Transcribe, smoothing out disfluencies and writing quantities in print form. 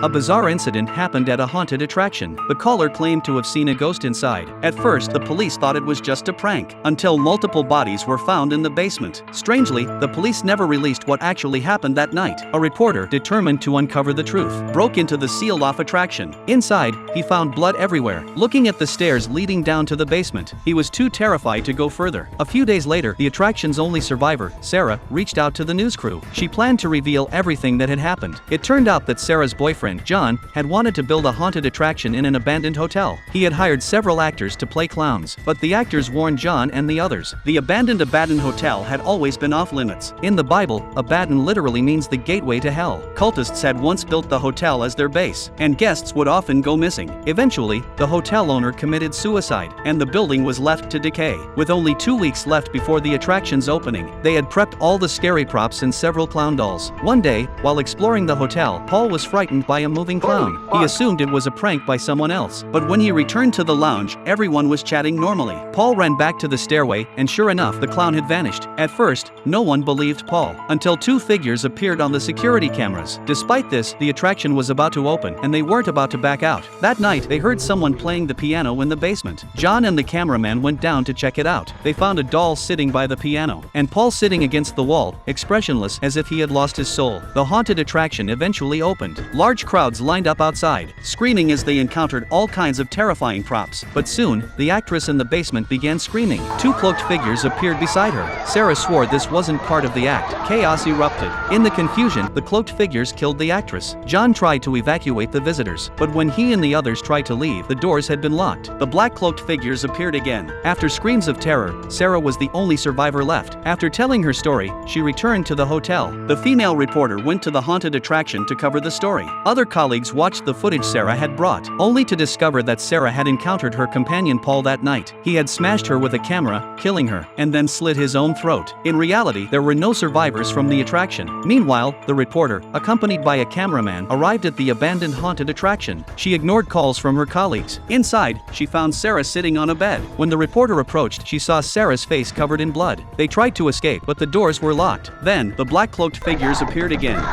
A bizarre incident happened at a haunted attraction. The caller claimed to have seen a ghost inside. At first, the police thought it was just a prank, until multiple bodies were found in the basement. Strangely, the police never released what actually happened that night. A reporter, determined to uncover the truth, broke into the sealed-off attraction. Inside, he found blood everywhere. Looking at the stairs leading down to the basement, he was too terrified to go further. A few days later, the attraction's only survivor, Sarah, reached out to the news crew. She planned to reveal everything that had happened. It turned out that Sarah's boyfriend, John, had wanted to build a haunted attraction in an abandoned hotel. He had hired several actors to play clowns, but the actors warned John and the others. The abandoned hotel had always been off-limits. In the Bible, Abaddon literally means the gateway to hell. Cultists had once built the hotel as their base, and guests would often go missing. Eventually, the hotel owner committed suicide, and the building was left to decay. With only 2 weeks left before the attraction's opening, they had prepped all the scary props and several clown dolls. One day, while exploring the hotel, Paul was frightened by a moving clown. He assumed it was a prank by someone else, but when he returned to the lounge, everyone was chatting normally. Paul ran back to the stairway, and sure enough, the clown had vanished. At first, no one believed Paul, until two figures appeared on the security cameras. Despite this, the attraction was about to open, and they weren't about to back out. That night, they heard someone playing the piano in the basement. John and the cameraman went down to check it out. They found a doll sitting by the piano, and Paul sitting against the wall, expressionless as if he had lost his soul. The haunted attraction eventually opened. Large crowds lined up outside, screaming as they encountered all kinds of terrifying props. But soon, the actress in the basement began screaming. Two cloaked figures appeared beside her. Sarah swore this wasn't part of the act. Chaos erupted. In the confusion, the cloaked figures killed the actress. John tried to evacuate the visitors, but when he and the others tried to leave, the doors had been locked. The black cloaked figures appeared again. After screams of terror, Sarah was the only survivor left. After telling her story, she returned to the hotel. The female reporter went to the haunted attraction to cover the story. Other colleagues watched the footage Sarah had brought, only to discover that Sarah had encountered her companion Paul that night. He had smashed her with a camera, killing her, and then slit his own throat. In reality, there were no survivors from the attraction. Meanwhile, the reporter, accompanied by a cameraman, arrived at the abandoned haunted attraction. She ignored calls from her colleagues. Inside, she found Sarah sitting on a bed. When the reporter approached, she saw Sarah's face covered in blood. They tried to escape, but the doors were locked. Then, the black-cloaked figures appeared again.